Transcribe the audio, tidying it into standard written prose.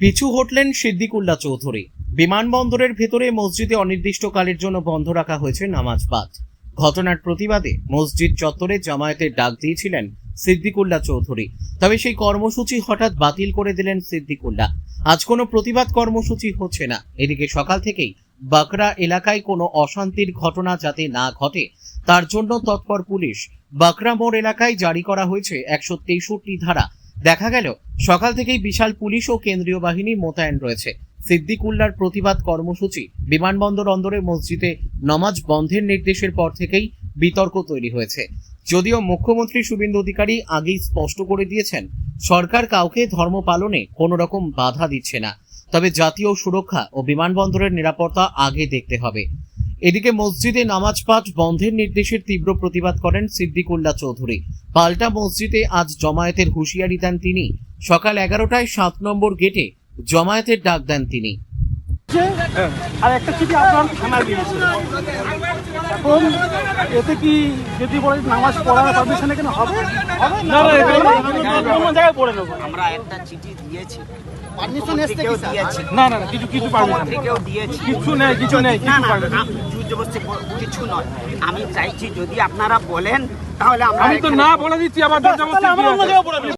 পিছু হটলেন সিদ্দিকুল্লাহ চৌধুরী। বিমানবন্দরের ভেতরে মসজিদে অনির্দিষ্টকালের জন্য বন্ধ রাখা হয়েছে নামাজ পাঠ। ঘটনার প্রতিবাদে মসজিদ চত্বরে জামায়াতের ডাক দিয়েছিলেন সিদ্দিকুল্লাহ চৌধুরী, তবে সেই কর্মসূচি হঠাৎ বাতিল করে দিলেন সিদ্দিকুল্লাহ। আজ কোনো প্রতিবাদ কর্মসূচি হচ্ছে না। এদিকে সকাল থেকেই বাকরা এলাকায় কোনো অশান্তির ঘটনা যাতে না ঘটে তার জন্য তৎপর পুলিশ। বাকরা মোড় এলাকায় জারি করা হয়েছে 163 ধারা। দেখা গেল সকাল থেকেই বিশাল পুলিশ ও কেন্দ্রীয় বাহিনী মোতায়েন রয়েছে। সিদ্দিকুল্লাহর প্রতিবাদ কর্মসূচি বিমানবন্দর অন্দরে মসজিদে নমাজ বন্ধের নির্দেশের পর থেকেই বিতর্ক তৈরি হয়েছে। যদিও মুখ্যমন্ত্রী শুভেন্দু অধিকারী আগেই স্পষ্ট করে দিয়েছেন সরকার কাউকে ধর্ম পালনে কোনো রকম বাধা দিচ্ছে না, তবে জাতীয় সুরক্ষা ও বিমানবন্দরের নিরাপত্তা আগে দেখতে হবে। এদিকে মসজিদে নামাজ পাঠ বন্ধের নির্দেশের তীব্র প্রতিবাদ করেন সিদ্দিকুল্লাহ চৌধুরী। পাল্টা মসজিদে আজ জমায়েতের হুঁশিয়ারি দেন তিনি। সকাল 11টায় 7 নম্বর গেটে জমায়েতের ডাক দেন তিনি। আর একটা চিঠি আপনার থানায় দিয়েছে। এখন এতে কি যদি বলে নামাজ পড়ার পারমিশন এখানে হবে? না না, অন্য জায়গায় পড়ে নেবো। আমরা একটা চিঠি দিয়েছি, পারমিশন এসছে কেউ কি স্যার? দিয়েছি, না না, কিছু পারমিশন কেউ দিয়েছি, কিছু নেই, কিছু না কিছু না, পারমিশন। জোর জবরদস্তি কিছু নয়। আমি চাইছি যদি আপনারা বলেন তাহলে আমরা আমি তো না বলে দিচ্ছি, আবার জোর জবরদস্তি তাহলে আমরা অন্য জায়গায় পড়ে নেবো।